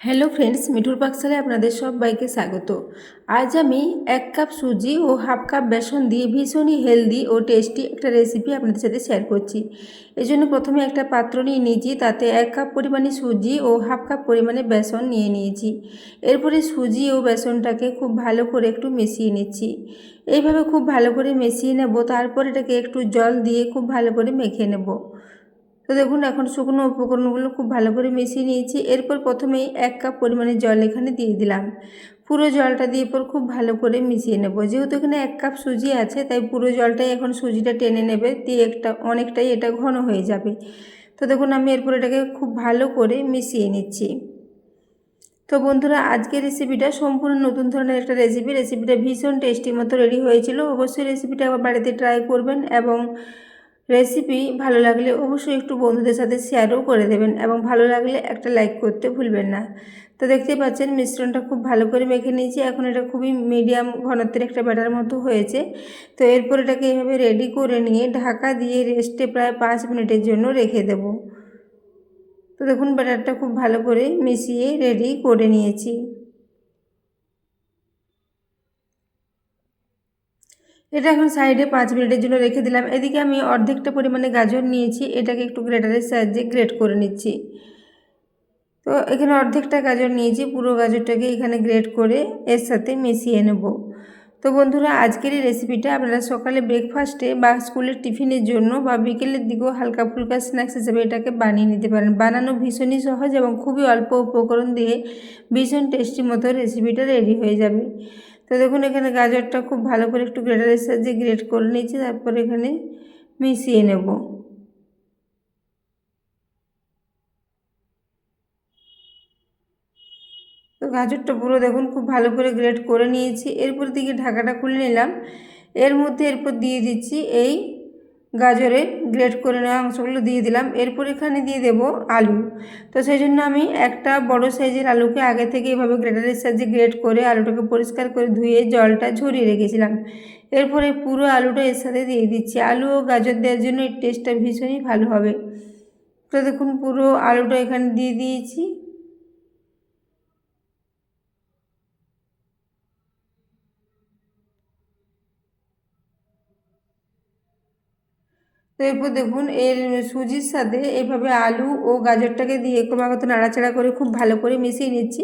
Hello friends, মিঠুর পাকশালায় আপনাদের সবাইকে স্বাগত। আজ আমি 1 কাপ সুজি ও হাফ কাপ বেসন দিয়ে ভীষণই হেলদি ও টেস্টি একটা রেসিপি আপনাদের সাথে শেয়ার করছি। এই জন্য প্রথমে একটা পাত্র নিয়ে নিয়েছি, তাতে 1 কাপ পরিমাণে সুজি ও হাফ কাপ পরিমাণে বেসন নিয়ে নিয়েছি। এরপরে সুজি ও বেসনটাকে খুব ভালো করে একটু মিশিয়ে নিচ্ছি। এইভাবে খুব ভালো করে মিশিয়ে নেব, তারপর এটাকে একটু জল দিয়ে খুব ভালো করে মেখে নেব। তো দেখুন, এখন শুকনো উপকরণগুলো খুব ভালো করে মিশিয়ে নিয়েছি। এরপর প্রথমেই 1 কাপ পরিমাণে জল এখানে দিয়ে দিলাম। পুরো জলটা দিয়ে এরপর খুব ভালো করে মিশিয়ে নেব। যেহেতু এখানে 1 কাপ সুজি আছে, তাই পুরো জলটাই এখন সুজিটা টেনে নেবে, দিয়ে অনেকটাই এটা ঘন হয়ে যাবে। তো দেখুন, আমি এরপর এটাকে খুব ভালো করে মিশিয়ে নিচ্ছি। তো বন্ধুরা, আজকের রেসিপিটা সম্পূর্ণ নতুন ধরনের একটা রেসিপিটা ভীষণ টেস্টি মতো রেডি হয়েছিল। অবশ্যই রেসিপিটা আবার বাড়িতে ট্রাই করবেন এবং রেসিপি ভালো লাগলে অবশ্যই একটু বন্ধুদের সাথে শেয়ারও করে দেবেন এবং ভালো লাগলে একটা লাইক করতে ভুলবেন না। তো দেখতেই পাচ্ছেন, মিশ্রণটা খুব ভালো করে মেখে নিয়েছি। এখন এটা খুবই মিডিয়াম ঘনত্বের একটা ব্যাটার মতো হয়েছে। তো এরপর এটাকে এইভাবে রেডি করে নিয়ে ঢাকা দিয়ে রেস্টে প্রায় 5 মিনিটের জন্য রেখে দেব। তো দেখুন, ব্যাটারটা খুব ভালো করে মিশিয়ে রেডি করে নিয়েছি। এটা এখন সাইডে 5 মিনিটের জন্য রেখে দিলাম। এদিকে আমি অর্ধেকটা পরিমাণে গাজর নিয়েছি, এটাকে একটু গ্রেটারের সাহায্যে গ্রেট করে নিচ্ছি। তো এখানে অর্ধেকটা গাজর নিয়েছি, পুরো গাজরটাকে এখানে গ্রেট করে এর সাথে মিশিয়ে নেব। তো বন্ধুরা, আজকের এই রেসিপিটা আপনারা সকালে ব্রেকফাস্টে বা স্কুলের টিফিনের জন্য বা বিকেলের দিকেও হালকা ফুলকা স্ন্যাক্স হিসেবে এটাকে বানিয়ে নিতে পারেন। বানানো ভীষণই সহজ এবং খুবই অল্প উপকরণ দিয়ে ভীষণ টেস্টি মতো রেসিপিটা রেডি হয়ে যাবে। তো দেখুন, এখানে গাজরটা খুব ভালো করে একটু গ্রেটারের সাহায্যে গ্রেট করে নিয়েছি, তারপর এখানে মিশিয়ে নেব। তো গাজরটা পুরো দেখুন খুব ভালো করে গ্রেট করে নিয়েছি। এরপর দিকে ঢাকাটা খুলে নিলাম। এরপর দিয়ে দিচ্ছি এই গাজরের গ্রেট করে নেওয়া অংশগুলো দিয়ে দিলাম। এরপর এখানে দিয়ে দেব আলু। তো সেই জন্য আমি একটা বড় সাইজের আলুকে আগে থেকে এভাবে গ্রেটারের সাহায্যে গ্রেট করে আলুটাকে পরিষ্কার করে ধুয়ে জলটা ঝরিয়ে রেখেছিলাম। এরপরে পুরো আলুটা এর সাথে দিয়ে দিচ্ছি। আলু ও গাজর দেওয়ার জন্য এই টেস্টটা ভীষণই ভালো হবে। তো দেখুন, পুরো আলুটা এখানে দিয়ে দিয়েছি। তো এরপর দেখুন, এর সুজির সাথে এইভাবে আলু ও গাজরটাকে দিয়ে ক্রমাগত নাড়াচাড়া করে খুব ভালো করে মিশিয়ে নিচ্ছি।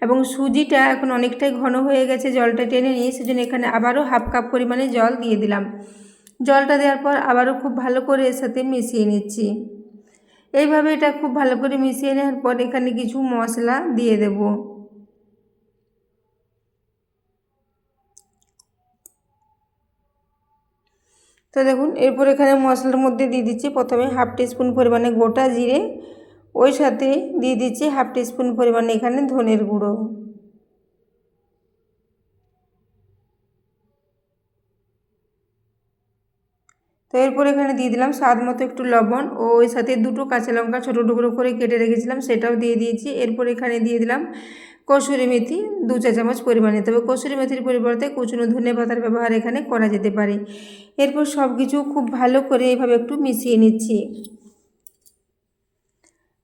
এবং সুজিটা এখন অনেকটাই ঘন হয়ে গেছে, জলটা টেনে নিয়ে, সেজন্য এখানে আবারও হাফ কাপ পরিমাণে জল দিয়ে দিলাম। জলটা দেওয়ার পর আবারও খুব ভালো করে এর সাথে মিশিয়ে নিচ্ছি। এইভাবে এটা খুব ভালো করে মিশিয়ে নেওয়ার পর এখানে কিছু মশলা দিয়ে দেব। তো দেখুন, এরপর এখানে মশলার মধ্যে দিয়ে দিচ্ছি প্রথমে হাফ টিস্পুন পরিমাণে গোটা জিরে, ওই সাথে দিয়ে দিচ্ছি হাফ টিস্পুন পরিমাণে এখানে ধনের গুঁড়ো। তো এরপর এখানে দিয়ে দিলাম স্বাদ মতো একটু লবণ, ও ওই সাথে দুটো কাঁচা লঙ্কা ছোটো টুকরো করে কেটে রেখেছিলাম, সেটাও দিয়ে দিয়েছি। এরপর এখানে দিয়ে দিলাম কসুরি মেথি 2 চা চামচ পরিমাণে, তবে কসুরি মেথির পরিবর্তে কুচনো ধনে পাতার ব্যবহার এখানে করা যেতে পারে। এরপর সব কিছু খুব ভালো করে এভাবে একটু মিশিয়ে নিচ্ছি।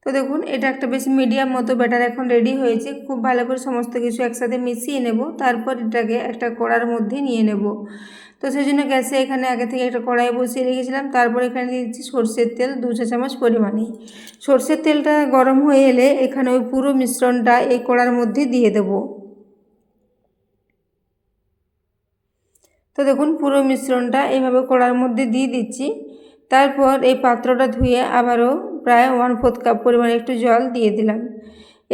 তো দেখুন, এটা একটা বেশ মিডিয়াম মতো ব্যাটার এখন রেডি হয়েছে। খুব ভালো করে সমস্ত কিছু একসাথে মিশিয়ে নেব, তারপর এটাকে একটা কড়ার মধ্যে নিয়ে নেব। তো সেই জন্য গ্যাসে এখানে আগে থেকে একটা কড়াই বসিয়ে রেখেছিলাম। তারপর এখানে দিয়ে দিচ্ছি সরষের তেল 2 চা চামচ পরিমাণে। সরষের তেলটা গরম হয়ে এলে এখানে ওই পুরো মিশ্রণটা এই কড়ার মধ্যে দিয়ে দেব। তো দেখুন, পুরো মিশ্রণটা এইভাবে কড়ার মধ্যে দিয়ে দিচ্ছি। তারপর এই পাত্রটা ধুয়ে আবারও প্রায় 1/4 কাপ পরিমাণে একটু জল দিয়ে দিলাম।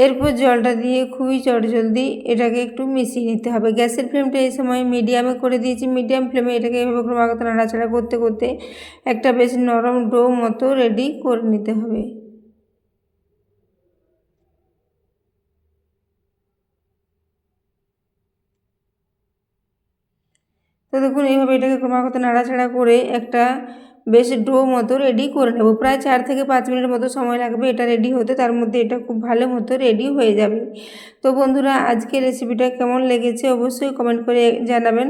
এরপর জলটা দিয়ে খুবই চটজলদি এটাকে একটু মিশিয়ে নিতে হবে। গ্যাসের ফ্লেমটা এই সময় মিডিয়ামে করে দিয়েছি। মিডিয়াম ফ্লেমে এটাকে এভাবে ক্রমাগত নাড়াচাড়া করতে করতে একটা বেশ নরম ডো মতো রেডি করে নিতে হবে। তো দেখুন, এইভাবে এটাকে ক্রমাগত নাড়াচাড়া করে একটা বেশ ডো মতো রেডি করে নেব। প্রায় 4 থেকে 5 মিনিট মতো সময় লাগবে এটা রেডি হতে, তার মধ্যে এটা খুব ভালো মতো রেডি হয়ে যাবে। তো বন্ধুরা, আজকের রেসিপিটা কেমন লেগেছে অবশ্যই কমেন্ট করে জানাবেন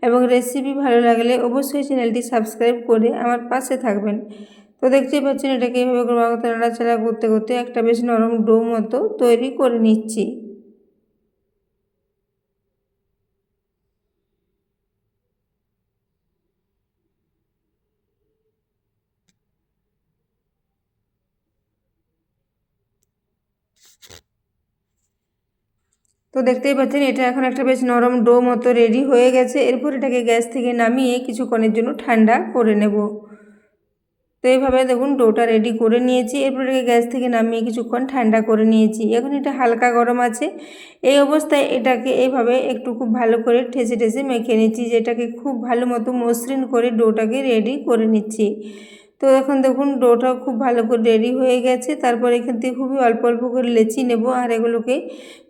এবং রেসিপি ভালো লাগলে অবশ্যই চ্যানেলটি সাবস্ক্রাইব করে আমার পাশে থাকবেন। তো দেখতেই পাচ্ছেন এটাকে এইভাবে ক্রমাগত নাড়াচাড়া করতে করতে একটা বেশ নরম ডো মতো তৈরি করে নিচ্ছি। তো দেখতেই পাচ্ছেন এটা এখন একটা বেশ নরম ডো মতো রেডি হয়ে গেছে। এরপর এটাকে গ্যাস থেকে নামিয়ে কিছুক্ষণের জন্য ঠান্ডা করে নেব। তো এইভাবে দেখুন ডোটা রেডি করে নিয়েছি। এরপর এটাকে গ্যাস থেকে নামিয়ে কিছুক্ষণ ঠান্ডা করে নিয়েছি। এখন এটা হালকা গরম আছে। এই অবস্থায় এটাকে এইভাবে একটু খুব ভালো করে ঠেসে ঠেসে মেখে নিচ্ছি, যেটাকে খুব ভালো মতো মসৃণ করে ডোটাকে রেডি করে নিচ্ছি। তো এখন দেখুন ডোটাও খুব ভালো করে রেডি হয়ে গেছে। তারপর এখান থেকে খুবই অল্প অল্প করে লেচি নেব আর এগুলোকে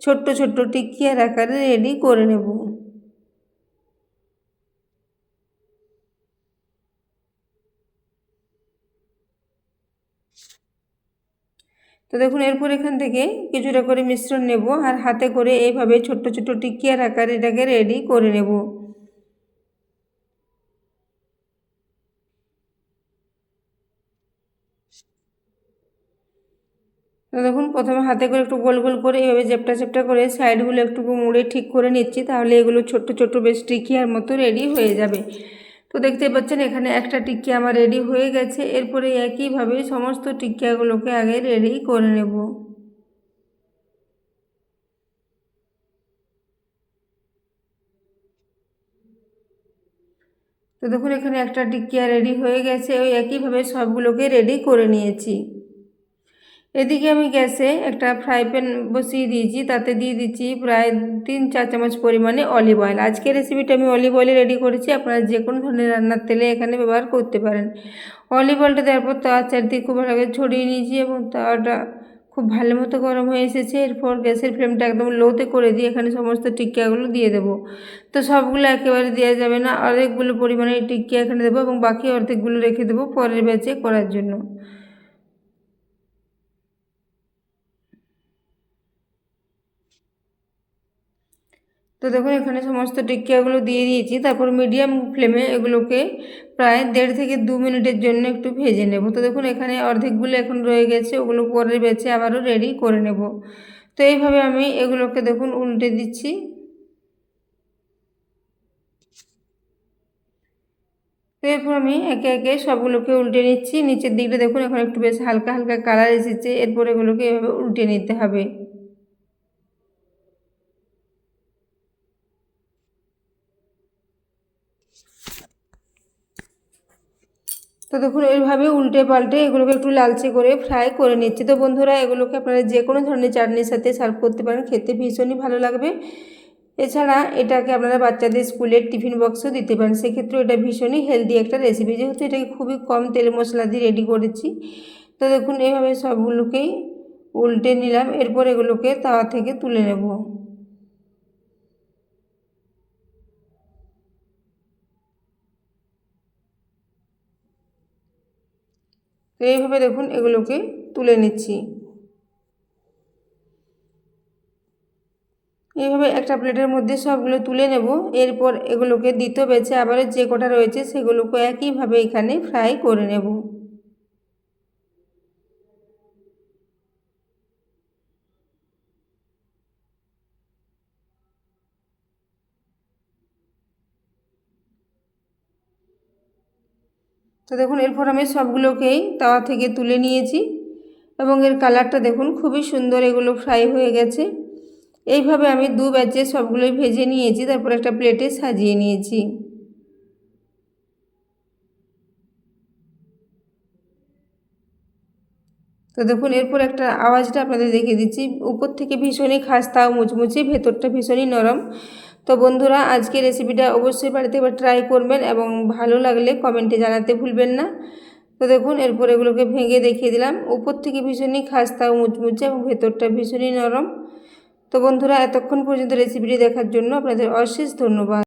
ছোট্ট ছোট্ট টিকিয়ার আকারে রেডি করে নেব। তো দেখুন এরপর এখান থেকে কিছুটা করে মিশ্রণ নেব আর হাতে করে এইভাবে ছোট্ট ছোট্ট টিকিয়ার আকারে এটাকে রেডি করে নেব। তো দেখুন প্রথমে হাতে করে একটু গোল গোল করে এইভাবে চ্যাপ্টা চ্যাপ্টা করে সাইডগুলো একটু মুড়ে ঠিক করে নিচ্ছি, তাহলে এগুলো ছোট্ট ছোট্ট বেশ টিকিয়ার মতো রেডি হয়ে যাবে। তো দেখতেই পাচ্ছেন এখানে একটা টিকিয়া আমার রেডি হয়ে গেছে। এরপরে একইভাবে সমস্ত টিকিয়াগুলোকে আগে রেডি করে নেব। তো দেখুন এখানে একটা টিকিয়া রেডি হয়ে গেছে। ওই একইভাবে সবগুলোকে রেডি করে নিয়েছি। এদিকে আমি গ্যাসে একটা ফ্রাই প্যান বসিয়ে দিয়েছি, তাতে দিয়ে দিচ্ছি প্রায় 3-4 চামচ পরিমাণে অলিভ অয়েল। আজকের রেসিপিটা আমি অলিভ অয়েলে রেডি করেছি, আপনারা যে কোনো ধরনের রান্নার তেলে এখানে ব্যবহার করতে পারেন। অলিভ অয়েলটা দেওয়ার পর তাওয়ার চারদিকে খুব ভালো করে ছড়িয়ে নিয়েছি এবং তাওয়াটা খুব ভালো মতো গরম হয়ে এসেছে। এরপর গ্যাসের ফ্লেমটা একদম লোতে করে দিয়ে এখানে সমস্ত টিক্কিয়াগুলো দিয়ে দেবো। তো সবগুলো একেবারে দেওয়া যাবে না, অর্ধেকগুলো পরিমাণে টিক্কিয়া এখানে দেবো এবং বাকি অর্ধেকগুলো রেখে দেবো পরের ব্যাচে করার জন্য। তো দেখুন এখানে সমস্ত টিক্কিয়াগুলো দিয়ে দিয়েছি। তারপর মিডিয়াম ফ্লেমে এগুলোকে প্রায় 1.5 থেকে 2 মিনিটের জন্য একটু ভেজে নেব। তো দেখুন এখানে অর্ধেকগুলো এখন রয়ে গেছে, ওগুলো পরের ব্যাচে আবারও রেডি করে নেব। তো এইভাবে আমি এগুলোকে দেখুন উল্টে দিচ্ছি। তো এরপর আমি একে একে সবগুলোকে উল্টে নিচ্ছি। নিচের দিকটা দেখুন এখন একটু বেশ হালকা হালকা কালার এসেছে। এরপর এগুলোকে এভাবে উল্টে নিতে হবে। তো দেখুন এইভাবে উল্টে পাল্টে এগুলোকে একটু লালচে করে ফ্রাই করে নিচ্ছি। তো বন্ধুরা এগুলোকে আপনারা যে কোনো ধরনের চাটনির সাথে সার্ভ করতে পারেন, খেতে ভীষণই ভালো লাগবে। এছাড়া এটাকে আপনারা বাচ্চাদের স্কুলের টিফিন বক্সও দিতে পারেন, সেক্ষেত্রেও এটা ভীষণই হেলদি একটা রেসিপি, যেহেতু এটাকে খুবই কম তেল মশলা দিয়ে রেডি করেছি। তো দেখুন এইভাবে সবগুলোকেই উল্টে নিলাম। এরপর এগুলোকে তাওয়া থেকে তুলে নেব। তো এইভাবে দেখুন এগুলোকে তুলে নিচ্ছি। এইভাবে একটা প্লেটের মধ্যে সবগুলো তুলে নেব। এরপর এগুলোকে দ্বিতীয় ব্যাচে আবারও যে কটা রয়েছে সেগুলোকে একইভাবে এখানে ফ্রাই করে নেব। তো দেখুন এরপর আমি সবগুলোকেই তাওয়া থেকে তুলে নিয়েছি এবং এর কালারটা দেখুন খুবই সুন্দর, এগুলো ফ্রাই হয়ে গেছে। এইভাবে আমি দু ব্যাচে সবগুলোই ভেজে নিয়েছি, তারপর একটা প্লেটে সাজিয়ে নিয়েছি। তো দেখুন এরপর একটা আওয়াজটা আপনাদের দেখিয়ে দিচ্ছি। উপর থেকে ভীষণই খাস্তা ও মুচমুচে, ভেতরটা ভীষণই নরম। তো বন্ধুরা আজকে রেসিপিটা অবশ্যই বাড়িতে একবার ট্রাই করবেন এবং ভালো লাগলে কমেন্টে জানাতে ভুলবেন না। তো দেখুন এরপর এগুলোকে ভেঙে দেখিয়ে দিলাম। উপর থেকে ভীষণই খাস্তা ও মুচমুচে এবং ভেতরটা ভীষণই নরম। তো বন্ধুরা এতক্ষণ পর্যন্ত রেসিপিটি দেখার জন্য আপনাদের অশেষ ধন্যবাদ।